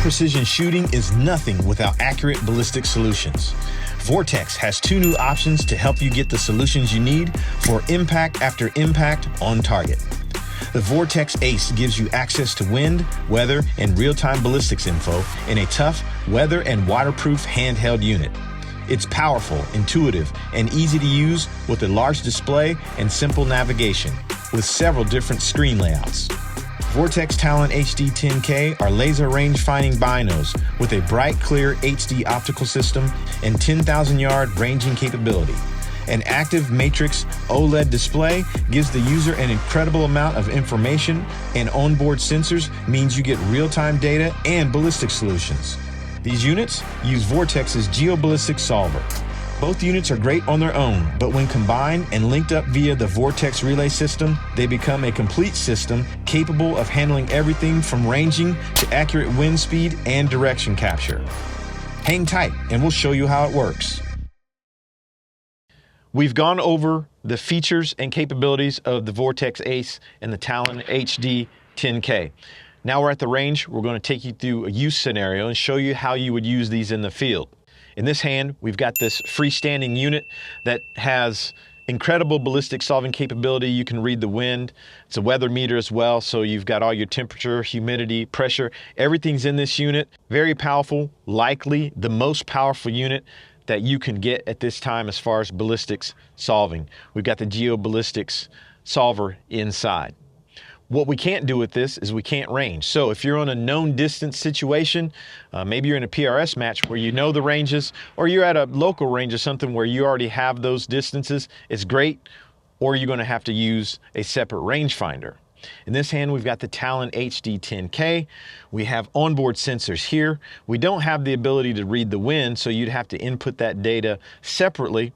high-precision shooting is nothing without accurate ballistic solutions. Vortex has 2 new options to help you get the solutions you need for impact after impact on target. The Vortex Ace gives you access to wind, weather, and real-time ballistics info in a tough, weather and waterproof handheld unit. It's powerful, intuitive, and easy to use with a large display and simple navigation with several different screen layouts. Vortex Talon HD 10K are laser range-finding binos with a bright, clear HD optical system and 10,000-yard ranging capability. An active matrix OLED display gives the user an incredible amount of information, and onboard sensors means you get real-time data and ballistic solutions. These units use Vortex's GeoBallistic solver. Both units are great on their own, but when combined and linked up via the Vortex relay system, they become a complete system capable of handling everything from ranging to accurate wind speed and direction capture. Hang tight and we'll show you how it works. We've gone over the features and capabilities of the Vortex Ace and the Talon HD 10K. Now we're at the range. We're going to take you through a use scenario and show you how you would use these in the field. In this hand, we've got this freestanding unit that has incredible ballistic solving capability. You can read the wind. It's a weather meter as well, so you've got all your temperature, humidity, pressure. Everything's in this unit. Very powerful, likely the most powerful unit that you can get at this time as far as ballistics solving. We've got the GeoBallistics solver inside. What we can't do with this is we can't range. So if you're on a known distance situation, maybe you're in a PRS match where you know the ranges, or you're at a local range or something where you already have those distances, it's great, or you're gonna have to use a separate rangefinder. In this hand, we've got the Talon HD 10K. We have onboard sensors here. We don't have the ability to read the wind, so you'd have to input that data separately.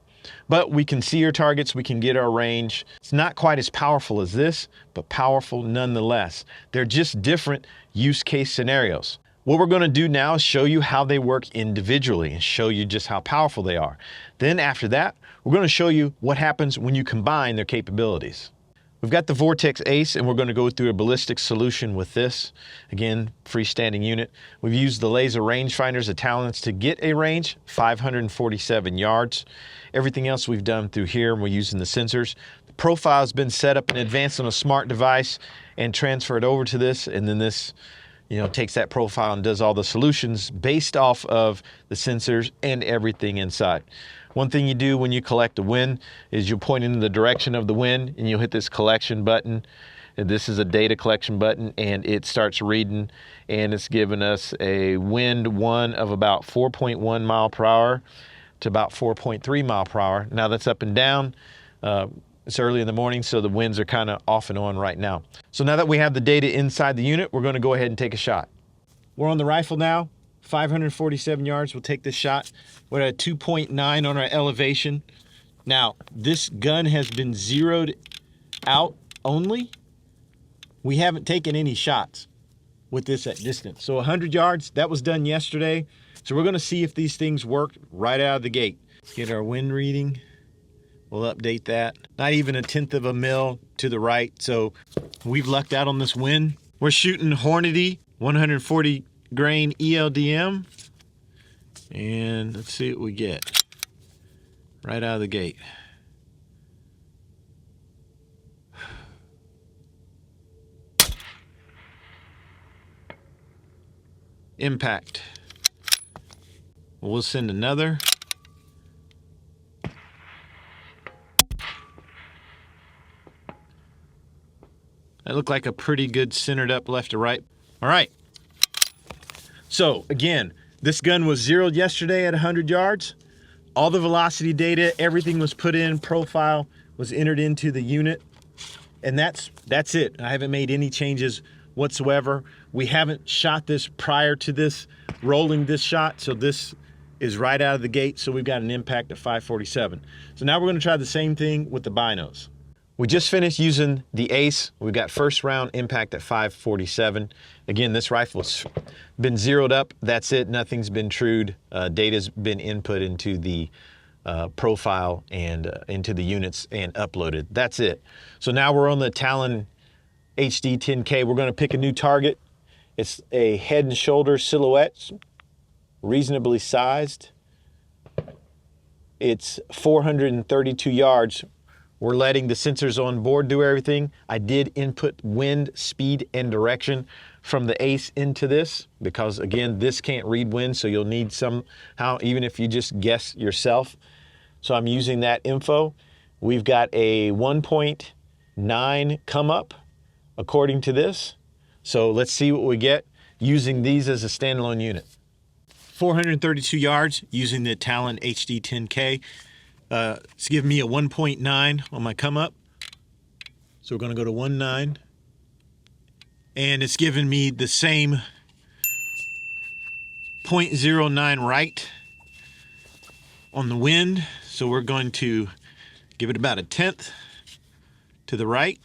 But we can see our targets, we can get our range. It's not quite as powerful as this, but powerful nonetheless. They're just different use case scenarios. What we're going to do now is show you how they work individually and show you just how powerful they are. Then after that, we're going to show you what happens when you combine their capabilities. We've got the Vortex Ace, and we're going to go through a ballistic solution with this. Again, freestanding unit. We've used the laser rangefinders, the Talons, to get a range, 547 yards. Everything else we've done through here, and we're using the sensors. The profile has been set up in advance on a smart device and transferred over to this, and then this takes that profile and does all the solutions based off of the sensors and everything inside. One thing you do when you collect a wind is you'll point in the direction of the wind and you'll hit this collection button. And this is a data collection button, and it starts reading, and it's giving us a wind 1 of about 4.1 mile per hour to about 4.3 mile per hour. Now that's up and down. It's early in the morning, so the winds are kind of off and on right now. So now that we have the data inside the unit, we're going to go ahead and take a shot. We're on the rifle now, 547 yards. We'll take this shot. We're at 2.9 on our elevation. Now, this gun has been zeroed out only. We haven't taken any shots with this at distance. So 100 yards, that was done yesterday. So we're going to see if these things work right out of the gate. Let's get our wind reading. We'll update that. Not even 1/10 of a mil to the right. So we've lucked out on this wind. We're shooting Hornady 140 grain ELDM. And let's see what we get right out of the gate. Impact. We'll send another. That looked like a pretty good centered up left to right. All right. So again, this gun was zeroed yesterday at 100 yards. All the velocity data, everything was put in, profile was entered into the unit. And that's it. I haven't made any changes whatsoever. We haven't shot this prior to this, rolling this shot. So this is right out of the gate. So we've got an impact of 547. So now we're going to try the same thing with the binos. We just finished using the Ace. We've got first round impact at 547. Again, this rifle's been zeroed up. That's it. Nothing's been trued. Data's been input into the profile and into the units and uploaded. That's it. So now we're on the Talon HD 10K. We're going to pick a new target, It's a head and shoulder silhouette, reasonably sized. It's 432 yards. We're letting the sensors on board do everything. I did input wind, speed, and direction from the Ace into this because, again, this can't read wind, so you'll need somehow, even if you just guess yourself. So I'm using that info. We've got a 1.9 come up according to this. So let's see what we get using these as a standalone unit. 432 yards using the Talon HD 10K. It's giving me a 1.9 on my come up. So we're going to go to 1.9. And it's giving me the same 0.09 right on the wind. So we're going to give it about a 1/10 to the right.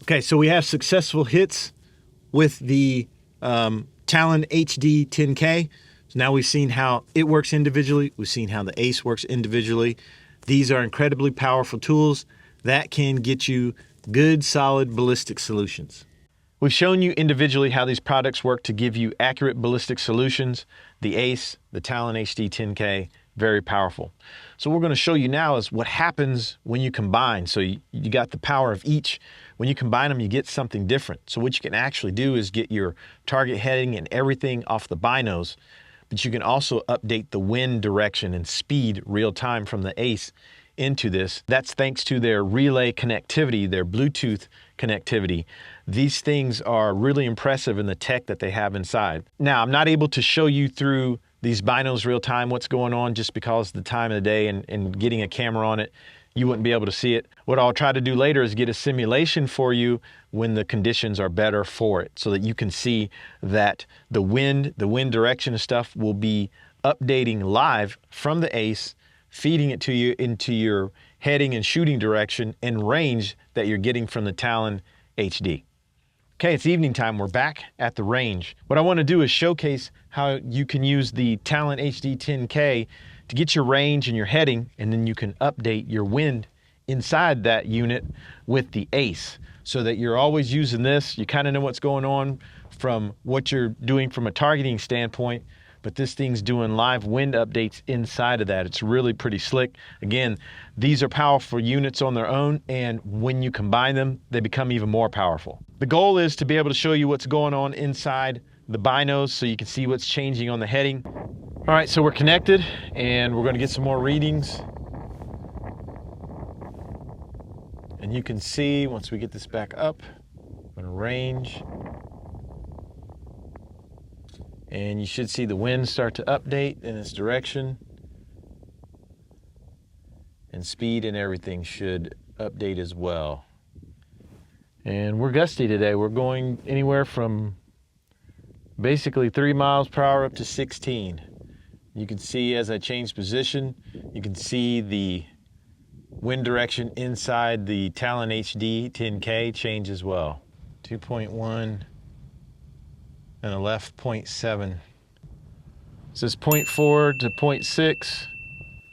Okay, so we have successful hits with the Talon HD 10K. So now we've seen how it works individually. We've seen how the Ace works individually. These are incredibly powerful tools that can get you good, solid ballistic solutions. We've shown you individually how these products work to give you accurate ballistic solutions. The Ace, the Talon HD 10K, very powerful. So what we're going to show you now is what happens when you combine. So you got the power of each. When you combine them, you get something different. So what you can actually do is get your target heading and everything off the binos, but you can also update the wind direction and speed real time from the Ace into this. That's thanks to their relay connectivity, their Bluetooth connectivity. These things are really impressive in the tech that they have inside. Now, I'm not able to show you through these binos real time what's going on just because of the time of the day and getting a camera on it, you wouldn't be able to see it. What I'll try to do later is get a simulation for you when the conditions are better for it so that you can see that the wind direction and stuff will be updating live from the Ace, feeding it to you into your heading and shooting direction and range that you're getting from the Talon HD. Okay, it's evening time. We're back at the range. What I want to do is showcase how you can use the Talon HD 10K to get your range and your heading, and then you can update your wind inside that unit with the Ace so that you're always using this. You kind of know what's going on from what you're doing from a targeting standpoint, but this thing's doing live wind updates inside of that. It's really pretty slick. Again, these are powerful units on their own, and when you combine them, they become even more powerful. The goal is to be able to show you what's going on inside the binos so you can see what's changing on the heading. All right, so we're connected, and we're gonna get some more readings. And you can see, once we get this back up, I'm gonna range. And you should see the wind start to update in its direction. And speed and everything should update as well. And we're gusty today. We're going anywhere from basically 3 miles per hour up to 16. You can see as I change position, you can see the wind direction inside the Talon HD 10K change as well. 2.1 and a left 0.7. This is 0.4 to 0.6.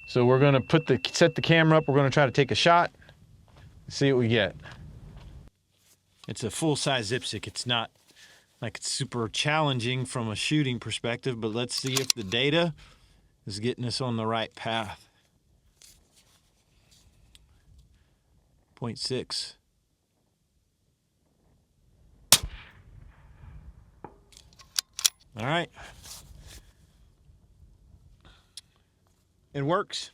So we're gonna set the camera up. We're gonna try to take a shot, see what we get. It's a full-size Zipstick. It's not like it's super challenging from a shooting perspective, but let's see if the data is getting us on the right path. 0.6. All right. It works.